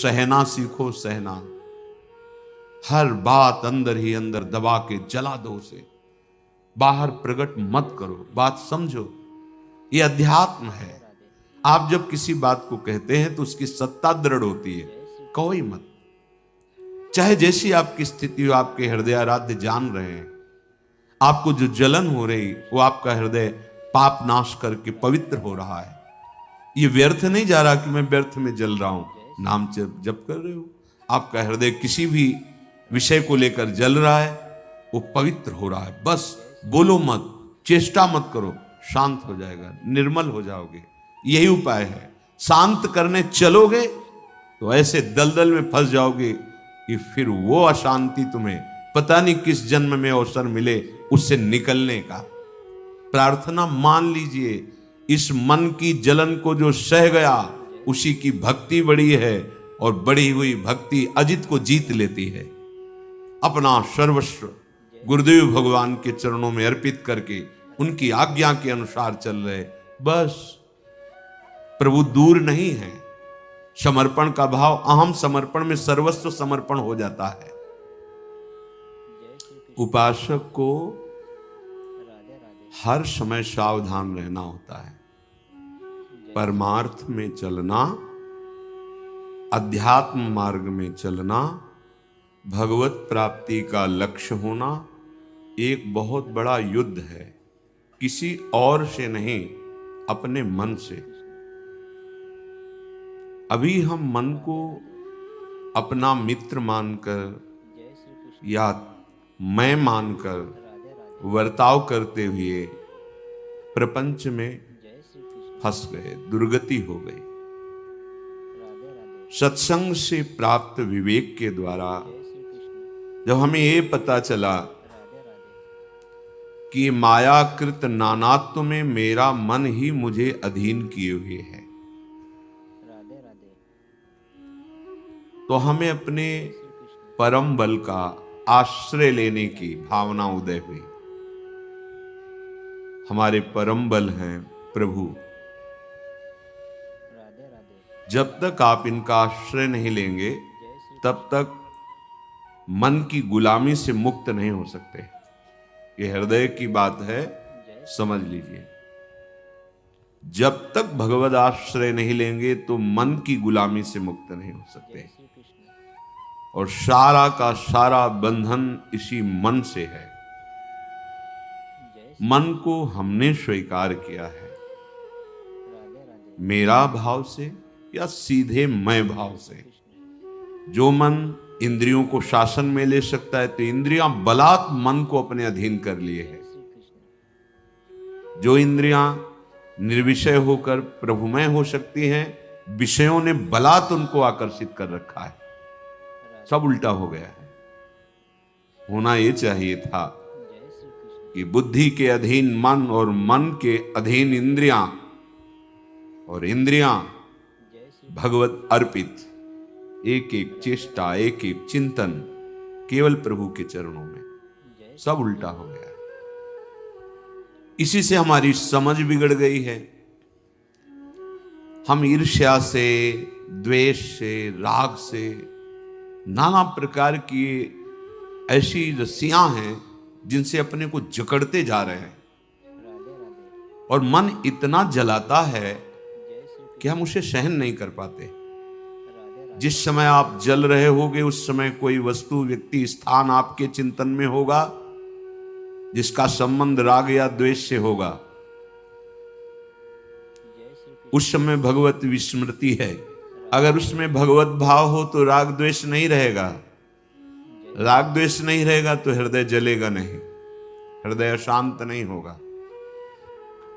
सहना सीखो, सहना। हर बात अंदर ही अंदर दबा के जला दो उसे, बाहर प्रकट मत करो। बात समझो, ये अध्यात्म है। आप जब किसी बात को कहते हैं तो उसकी सत्ता दृढ़ होती है, कहो ही मत। चाहे जैसी आपकी स्थिति हो, आपके हृदय आराध्य जान रहे हैं, आपको जो जलन हो रही वो आपका हृदय पाप नाश करके पवित्र हो रहा है। ये व्यर्थ नहीं जा रहा कि मैं व्यर्थ में जल रहा हूं, नाम जप कर रहे हो। आपका हृदय किसी भी विषय को लेकर जल रहा है, वो पवित्र हो रहा है। बस बोलो मत, चेष्टा मत करो, शांत हो जाएगा, निर्मल हो जाओगे। यही उपाय है। शांत करने चलोगे तो ऐसे दलदल में फंस जाओगे कि फिर वो अशांति तुम्हें पता नहीं किस जन्म में अवसर मिले उससे निकलने का। प्रार्थना मान लीजिए, इस मन की जलन को जो सह गया उसी की भक्ति बड़ी है, और बढ़ी हुई भक्ति अजित को जीत लेती है। अपना सर्वस्व गुरुदेव भगवान के चरणों में अर्पित करके उनकी आज्ञा के अनुसार चल रहे, बस प्रभु दूर नहीं है। समर्पण का भाव, अहम समर्पण में सर्वस्व समर्पण हो जाता है। उपासक को हर समय सावधान रहना होता है। परमार्थ में चलना, अध्यात्म मार्ग में चलना, भगवत प्राप्ति का लक्ष्य होना एक बहुत बड़ा युद्ध है। किसी और से नहीं, अपने मन से। अभी हम मन को अपना मित्र मानकर या मैं मानकर वर्ताव करते हुए प्रपंच में फंस गए, दुर्गति हो गई। सत्संग से प्राप्त विवेक के द्वारा जब हमें ये पता चला कि मायाकृत नानात्व में मेरा मन ही मुझे अधीन किए हुए है, तो हमें अपने परम बल का आश्रय लेने की भावना उदय हुई। हमारे परम बल हैं प्रभु। जब तक आप इनका आश्रय नहीं लेंगे तब तक मन की गुलामी से मुक्त नहीं हो सकते। ये हृदय की बात है, समझ लीजिए। जब तक भगवद आश्रय नहीं लेंगे तो मन की गुलामी से मुक्त नहीं हो सकते, और सारा का सारा बंधन इसी मन से है। मन को हमने स्वीकार किया है, मेरा भाव से या सीधे मैं भाव से। जो मन इंद्रियों को शासन में ले सकता है, तो इंद्रियां बलात् मन को अपने अधीन कर लिए है। जो इंद्रियां निर्विषय होकर प्रभुमय हो सकती हैं, विषयों ने बलात् उनको आकर्षित कर रखा है। सब उल्टा हो गया है। होना यह चाहिए था कि बुद्धि के अधीन मन और मन के अधीन इंद्रियां, और इंद्रियां भगवत अर्पित। एक एक चेष्टा, एक एक चिंतन केवल प्रभु के चरणों में। सब उल्टा हो गया। इसी से हमारी समझ बिगड़ गई है। हम ईर्ष्या से, द्वेष से, राग से, नाना प्रकार की ऐसी रस्सियां हैं जिनसे अपने को जकड़ते जा रहे हैं, और मन इतना जलाता है कि हम उसे सहन नहीं कर पाते। जिस समय आप जल रहे होगे उस समय कोई वस्तु, व्यक्ति, स्थान आपके चिंतन में होगा जिसका संबंध राग या द्वेष से होगा। उस समय भगवत विस्मृति है। अगर उसमें भगवत भाव हो तो राग द्वेष नहीं रहेगा। राग द्वेष नहीं रहेगा तो हृदय जलेगा नहीं, हृदय अशांत नहीं होगा।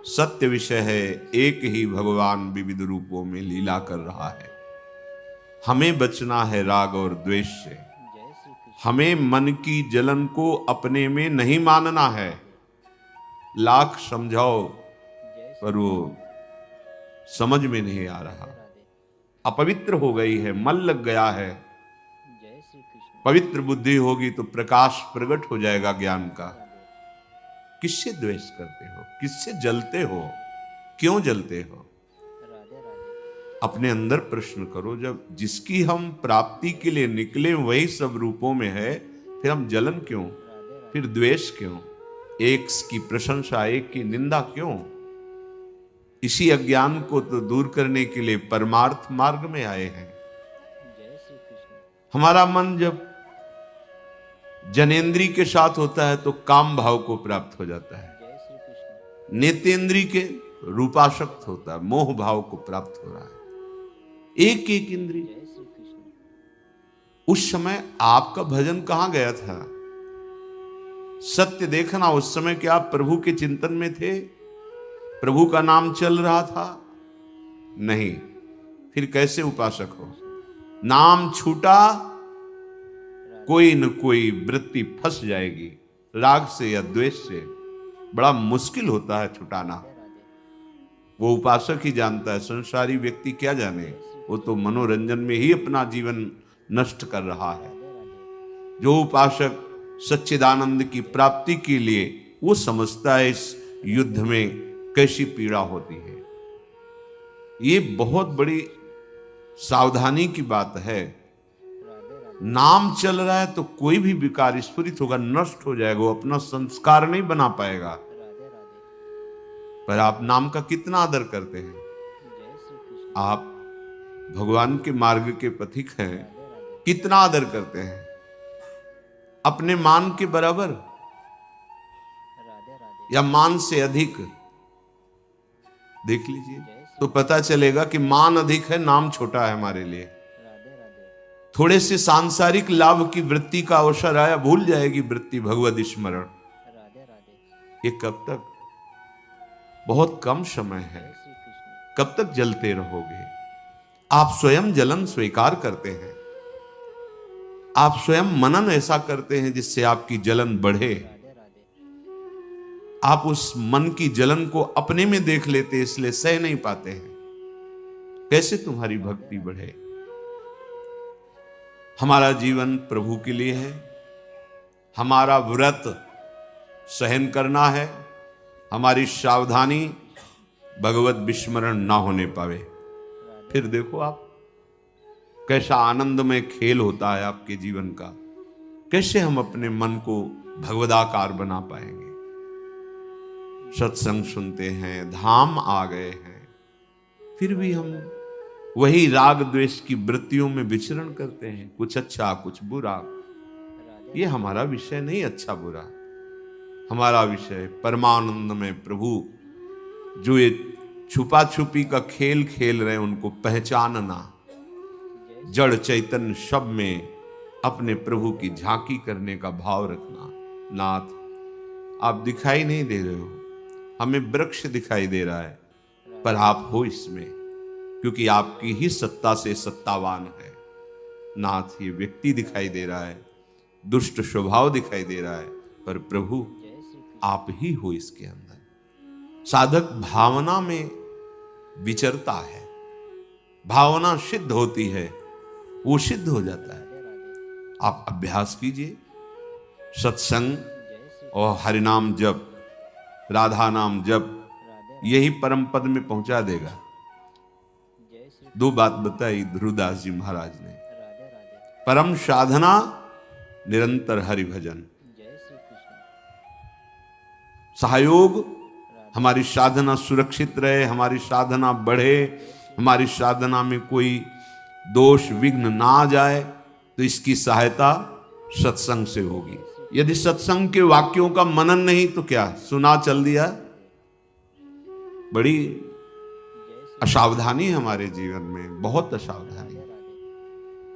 सत्य विषय है, एक ही भगवान विविध रूपों में लीला कर रहा है। हमें बचना है राग और द्वेष से। हमें मन की जलन को अपने में नहीं मानना है। लाख समझाओ पर वो समझ में नहीं आ रहा। अपवित्र हो गई है, मल लग गया है। पवित्र बुद्धि होगी तो प्रकाश प्रकट हो जाएगा ज्ञान का। किससे द्वेष करते हो? किससे जलते हो? क्यों जलते हो? अपने अंदर प्रश्न करो, जब जिसकी हम प्राप्ति के लिए निकले वही सब रूपों में है, फिर हम जलन क्यों, फिर द्वेष क्यों, एक की प्रशंसा एक की निंदा क्यों? इसी अज्ञान को तो दूर करने के लिए परमार्थ मार्ग में आए हैं। हमारा मन जब जनेन्द्री के साथ होता है तो काम भाव को प्राप्त हो जाता है, नेतेंद्री के रूपाशक्त होता है, मोह भाव को प्राप्त हो रहा है। एक एक इंद्री, उस समय आपका भजन कहां गया था? सत्य देखना, उस समय क्या आप प्रभु के चिंतन में थे? प्रभु का नाम चल रहा था? नहीं, फिर कैसे उपासक हो? नाम छूटा, कोई न कोई वृत्ति फंस जाएगी, राग से या द्वेष से। बड़ा मुश्किल होता है छुटाना, वो उपासक ही जानता है, संसारी व्यक्ति क्या जाने, वो तो मनोरंजन में ही अपना जीवन नष्ट कर रहा है। जो उपासक सच्चिदानंद की प्राप्ति के लिए, वो समझता है इस युद्ध में कैसी पीड़ा होती है। ये बहुत बड़ी सावधानी की बात है। नाम चल रहा है तो कोई भी विकार स्फुरित होगा, नष्ट हो जाएगा, वो अपना संस्कार नहीं बना पाएगा। पर आप नाम का कितना आदर करते हैं? आप भगवान के मार्ग के पथिक हैं, कितना आदर करते हैं? अपने मान के बराबर या मान से अधिक? देख लीजिए तो पता चलेगा कि मान अधिक है, नाम छोटा है हमारे लिए। थोड़े से सांसारिक लाभ की वृत्ति का अवसर आया, भूल जाएगी वृत्ति भगवद स्मरण। ये कब तक? बहुत कम समय है, कब तक जलते रहोगे? आप स्वयं जलन स्वीकार करते हैं, आप स्वयं मनन ऐसा करते हैं जिससे आपकी जलन बढ़े। आप उस मन की जलन को अपने में देख लेते, इसलिए सह नहीं पाते हैं। कैसे तुम्हारी भक्ति बढ़े? हमारा जीवन प्रभु के लिए है, हमारा व्रत सहन करना है, हमारी सावधानी भगवत विस्मरण ना होने पावे। फिर देखो आप कैसा आनंदमय खेल होता है आपके जीवन का। कैसे हम अपने मन को भगवदाकार बना पाएंगे? सत्संग सुनते हैं, धाम आ गए हैं, फिर भी हम वही राग द्वेष की वृत्तियों में विचरण करते हैं, कुछ अच्छा कुछ बुरा। ये हमारा विषय नहीं, अच्छा बुरा। हमारा विषय परमानंद में प्रभु जो ये छुपा छुपी का खेल खेल रहे हैं, उनको पहचानना, जड़ चैतन्य सब में अपने प्रभु की झांकी करने का भाव रखना। नाथ, आप दिखाई नहीं दे रहे हो, हमें वृक्ष दिखाई दे रहा है, पर आप हो इसमें, क्योंकि आपकी ही सत्ता से सत्तावान है। नाथ, ये व्यक्ति दिखाई दे रहा है, दुष्ट स्वभाव दिखाई दे रहा है, पर प्रभु आप ही हो इसके अंदर। साधक भावना में विचरता है, भावना सिद्ध होती है, वो सिद्ध हो जाता है। आप अभ्यास कीजिए, सत्संग और हरिनाम जप, राधा नाम जप, यही परम पद में पहुंचा देगा। दो बात बताई ध्रुवदास जी महाराज ने। परम साधना, निरंतर हरि भजन। सहयोग, हमारी साधना सुरक्षित रहे, हमारी साधना बढ़े, हमारी साधना में कोई दोष विघ्न ना आ जाए, तो इसकी सहायता सत्संग से होगी। यदि सत्संग के वाक्यों का मनन नहीं तो क्या, सुना चल दिया, बड़ी असावधानी हमारे जीवन में, बहुत असावधानी।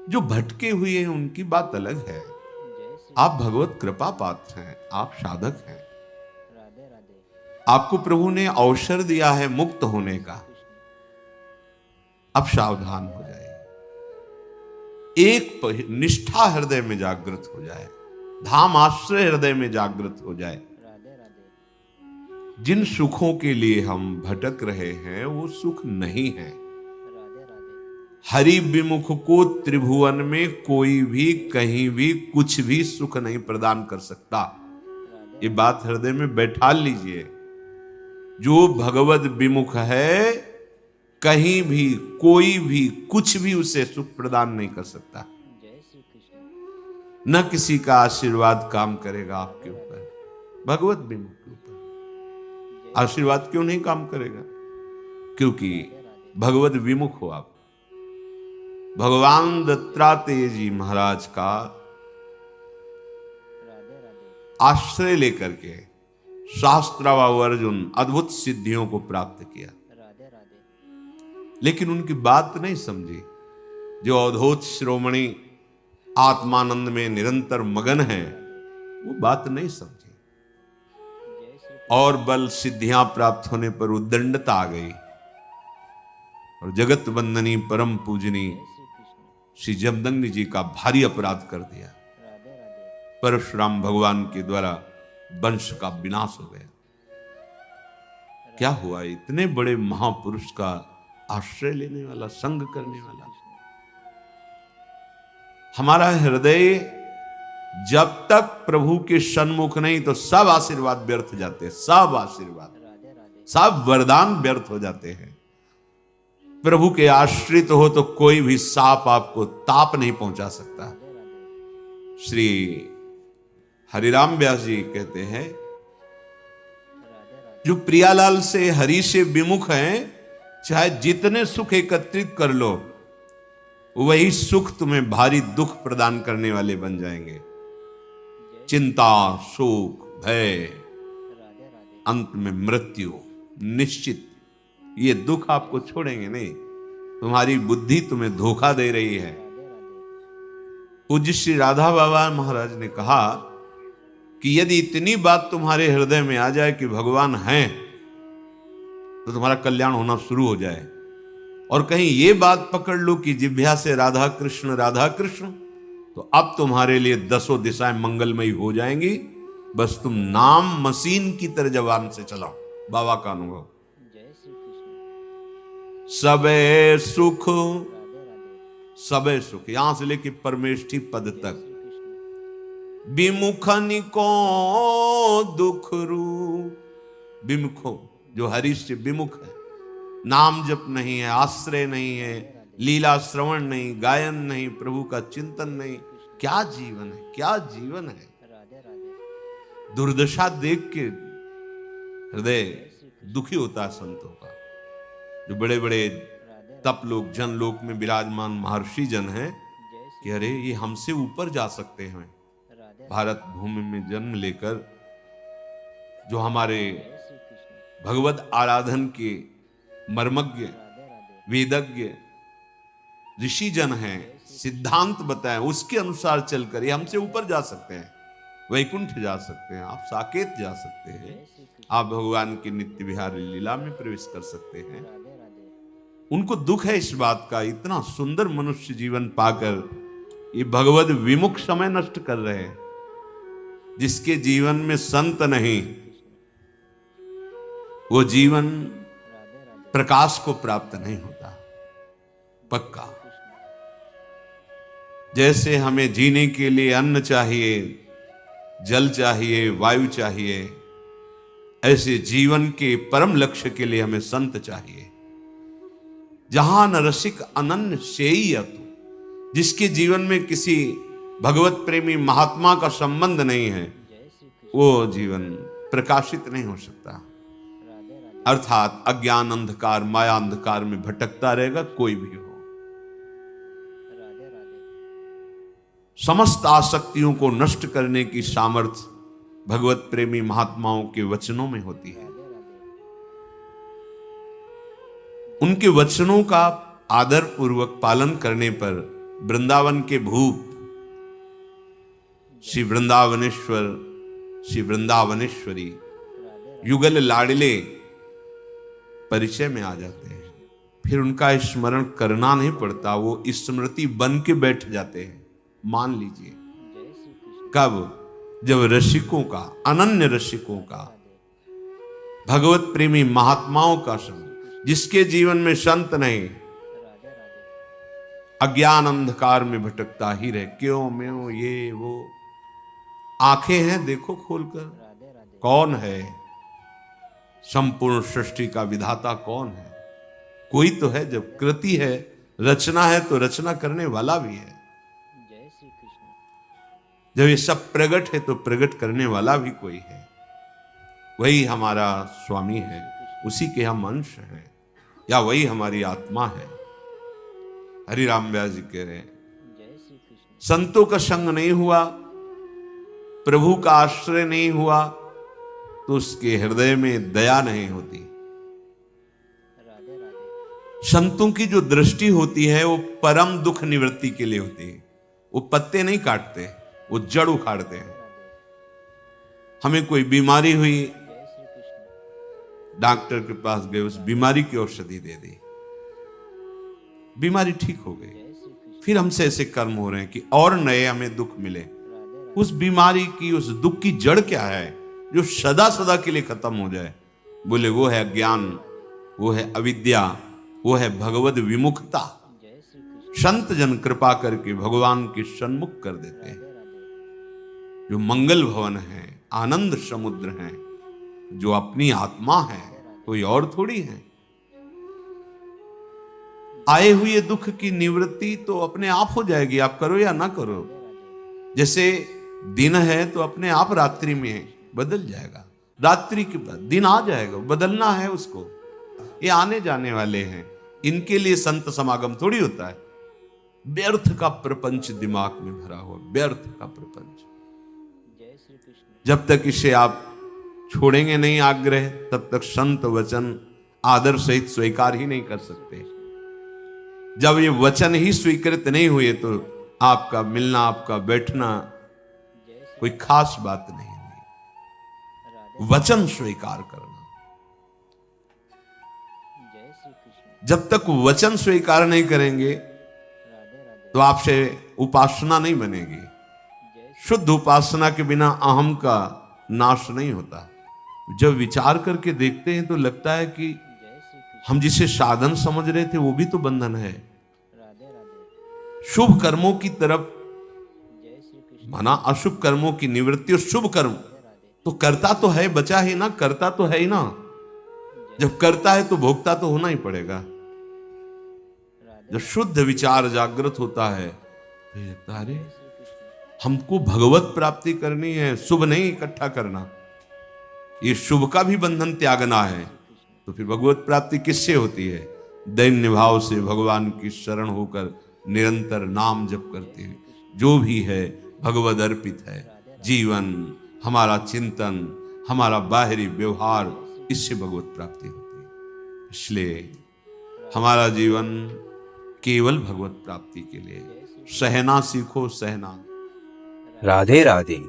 जो भटके हुए हैं उनकी बात अलग है, आप भगवत कृपा पात्र हैं, आप साधक हैं, आपको प्रभु ने अवसर दिया है मुक्त होने का। अब सावधान हो जाए, एक निष्ठा हृदय में जागृत हो जाए, धाम आश्रय हृदय में जागृत हो जाए। जिन सुखों के लिए हम भटक रहे हैं वो सुख नहीं है। हरि विमुख को त्रिभुवन में कोई भी कहीं भी कुछ भी सुख नहीं प्रदान कर सकता। ये बात हृदय में बैठा लीजिए। जो भगवत विमुख है कहीं भी कोई भी कुछ भी उसे सुख प्रदान नहीं कर सकता। न किसी का आशीर्वाद काम करेगा आपके ऊपर, भगवत विमुख के ऊपर आशीर्वाद क्यों नहीं काम करेगा? क्योंकि भगवत विमुख हो आप। भगवान दत्तात्रेय जी महाराज का आश्रय लेकर के शास्त्रावा अर्जुन अद्भुत सिद्धियों को प्राप्त किया, लेकिन उनकी बात नहीं समझी। जो अवधूत श्रोमणी आत्मानंद में निरंतर मगन है, वो बात नहीं समझी, और बल सिद्धियां प्राप्त होने पर उद्दंडता आ गई और जगत वंदनी परम पूजनी श्री जमदग्नि जी का भारी अपराध कर दिया। परशुराम भगवान के द्वारा वंश का विनाश हो गया। क्या हुआ? इतने बड़े महापुरुष का आश्रय लेने वाला, संग करने वाला। हमारा हृदय जब तक प्रभु के सन्मुख नहीं, तो सब आशीर्वाद व्यर्थ जाते हैं, सब आशीर्वाद, सब वरदान व्यर्थ हो जाते हैं। प्रभु के आश्रित हो तो कोई भी सांप आपको ताप नहीं पहुंचा सकता। श्री हरिराम व्यास जी कहते हैं, जो प्रियालाल से, हरि से विमुख हैं, चाहे जितने सुख एकत्रित कर लो, वही सुख तुम्हें भारी दुख प्रदान करने वाले बन जाएंगे। चिंता, शोक, भय, अंत में मृत्यु निश्चित। ये दुख आपको छोड़ेंगे नहीं। तुम्हारी बुद्धि तुम्हें धोखा दे रही है। पूज्य श्री राधा बाबा महाराज ने कहा कि यदि इतनी बात तुम्हारे हृदय में आ जाए कि भगवान हैं, तो तुम्हारा कल्याण होना शुरू हो जाए। और कहीं ये बात पकड़ लो कि जिह्वा से राधा कृष्ण राधा कृष्ण, तो अब तुम्हारे लिए 10 दिशाएं मंगलमयी हो जाएंगी। बस तुम नाम मशीन की तरह जबान से चलाओ। बाबा का अनुभव। सबे सुख, सबे सुख, यहां से लेके परमेष्ठी पद तक। विमुखनि को दुख रूप, विमुखो जो हरि से विमुख है, नाम जप नहीं है, आश्रय नहीं है, लीला श्रवण नहीं, गायन नहीं, प्रभु का चिंतन नहीं, क्या जीवन है, क्या जीवन है। दुर्दशा देख के हृदय दुखी होता है संतों का। जो बड़े बड़े तप लोग, जन लोक में विराजमान महर्षि जन हैं, कि अरे ये हमसे ऊपर जा सकते हैं। भारत भूमि में जन्म लेकर जो हमारे भगवत आराधन के मर्मज्ञ, वेदज्ञ ऋषि जन हैं, सिद्धांत बताएं, उसके अनुसार चलकर ये हमसे ऊपर जा सकते हैं, वैकुंठ जा सकते हैं, आप साकेत जा सकते हैं, आप भगवान की नित्य विहारी लीला में प्रवेश कर सकते हैं। उनको दुख है इस बात का। इतना सुंदर मनुष्य जीवन पाकर ये भगवत विमुख समय नष्ट कर रहे हैं। जिसके जीवन में संत नहीं, वो जीवन प्रकाश को प्राप्त नहीं होता, पक्का। जैसे हमें जीने के लिए अन्न चाहिए, जल चाहिए, वायु चाहिए, ऐसे जीवन के परम लक्ष्य के लिए हमें संत चाहिए। जहां न रसिक अनन्य सेई अतु, जिसके जीवन में किसी भगवत प्रेमी महात्मा का संबंध नहीं है, वो जीवन प्रकाशित नहीं हो सकता। अर्थात अज्ञान अंधकार, माया अंधकार में भटकता रहेगा कोई भी हो। समस्त आसक्तियों को नष्ट करने की सामर्थ्य भगवत प्रेमी महात्माओं के वचनों में होती है। उनके वचनों का आदर पूर्वक पालन करने पर वृंदावन के भूप श्री वृंदावनेश्वर, श्री वृंदावनेश्वरी, युगल लाडले परिचय में आ जाते हैं। फिर उनका स्मरण करना नहीं पड़ता, वो स्मृति बन के बैठ जाते हैं। मान लीजिए कब? जब रसिकों का, अनन्य रसिकों का, भगवत प्रेमी महात्माओं का संग, जिसके जीवन में संत नहीं, अज्ञान अंधकार में भटकता ही रहे। क्यों मैं ये वो, आंखें हैं देखो खोलकर, कौन है संपूर्ण सृष्टि का विधाता? कौन है? कोई तो है, जब कृति है, रचना है, तो रचना करने वाला भी है। जब ये सब प्रकट है तो प्रकट करने वाला भी कोई है। वही हमारा स्वामी है, उसी के हम अंश हैं, या वही हमारी आत्मा है। हरिराम व्यास जी कह रहे हैं, संतों का संग नहीं हुआ, प्रभु का आश्रय नहीं हुआ, तो उसके हृदय में दया नहीं होती। संतों की जो दृष्टि होती है वो परम दुख निवृत्ति के लिए होती है। वो पत्ते नहीं काटते, वो जड़ उखाड़ते हैं। हमें कोई बीमारी हुई, डॉक्टर के पास गए, उस बीमारी की औषधि दे दी, बीमारी ठीक हो गई। फिर हमसे ऐसे कर्म हो रहे हैं कि और नए हमें दुख मिले। उस बीमारी की, उस दुख की जड़ क्या है जो सदा सदा के लिए खत्म हो जाए? बोले वो है अज्ञान, वो है अविद्या, वो है भगवद विमुखता। संत जन कृपा करके भगवान के सन्मुख कर देते हैं। जो मंगल भवन है, आनंद समुद्र है, जो अपनी आत्मा है, कोई और थोड़ी है। आए हुए दुख की निवृत्ति तो अपने आप हो जाएगी, आप करो या ना करो। जैसे दिन है तो अपने आप रात्रि में बदल जाएगा, रात्रि के बाद दिन आ जाएगा, बदलना है उसको। ये आने जाने वाले हैं, इनके लिए संत समागम थोड़ी होता है। व्यर्थ का प्रपंच दिमाग में भरा हुआ, व्यर्थ का प्रपंच। जब तक इसे आप छोड़ेंगे नहीं आग्रह, तब तक संत वचन आदर सहित स्वीकार ही नहीं कर सकते। जब ये वचन ही स्वीकृत नहीं हुए तो आपका मिलना, आपका बैठना कोई खास बात नहीं हुई। वचन स्वीकार करना, जब तक वचन स्वीकार नहीं करेंगे तो आपसे उपासना नहीं बनेगी। शुद्ध उपासना के बिना अहम का नाश नहीं होता। जब विचार करके देखते हैं तो लगता है कि हम जिसे साधन समझ रहे थे वो भी तो बंधन है। शुभ कर्मों की तरफ माना अशुभ कर्मों की निवृत्ति, और शुभ कर्म तो करता तो है, बचा ही ना, करता तो है ही ना। जब करता है तो भोगता तो होना ही पड़ेगा। जब शुद्ध विचार जागृत होता है तो लगता है अरे हमको भगवत प्राप्ति करनी है, शुभ नहीं इकट्ठा करना। ये शुभ का भी बंधन त्यागना है, तो फिर भगवत प्राप्ति किससे होती है? दैन्य भाव से भगवान की शरण होकर निरंतर नाम जप करते हैं। जो भी है भगवद अर्पित है। जीवन, हमारा चिंतन, हमारा बाहरी व्यवहार, इससे भगवत प्राप्ति होती है। इसलिए हमारा जीवन केवल भगवत प्राप्ति के लिए। सहना सीखो, सहना। राधे राधे।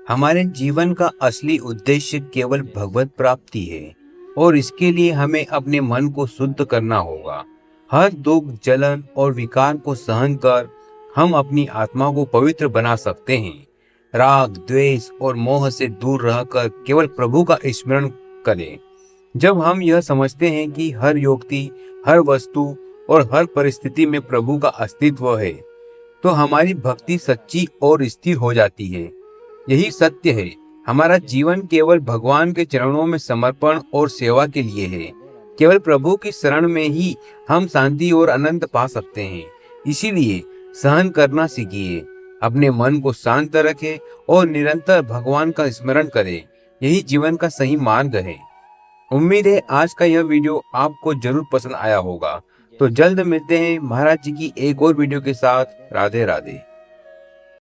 हमारे जीवन का असली उद्देश्य केवल भगवत प्राप्ति है, और इसके लिए हमें अपने मन को शुद्ध करना होगा। हर दुख, जलन और विकार को सहन कर हम अपनी आत्मा को पवित्र बना सकते हैं। राग, द्वेष और मोह से दूर रहकर केवल प्रभु का स्मरण करें। जब हम यह समझते हैं कि हर व्यक्ति, हर वस्तु और हर परिस्थिति में प्रभु का अस्तित्व है, तो हमारी भक्ति सच्ची और स्थिर हो जाती है। यही सत्य है। हमारा जीवन केवल भगवान के चरणों में समर्पण और सेवा के लिए है। केवल प्रभु की शरण में ही हम शांति और आनंद पा सकते हैं। इसीलिए सहन करना सीखिए, अपने मन को शांत रखें और निरंतर भगवान का स्मरण करें। यही जीवन का सही मार्ग है। उम्मीद है आज का यह वीडियो आपको जरूर पसंद आया होगा। तो जल्द मिलते हैं महाराज जी की एक और वीडियो के साथ। राधे राधे।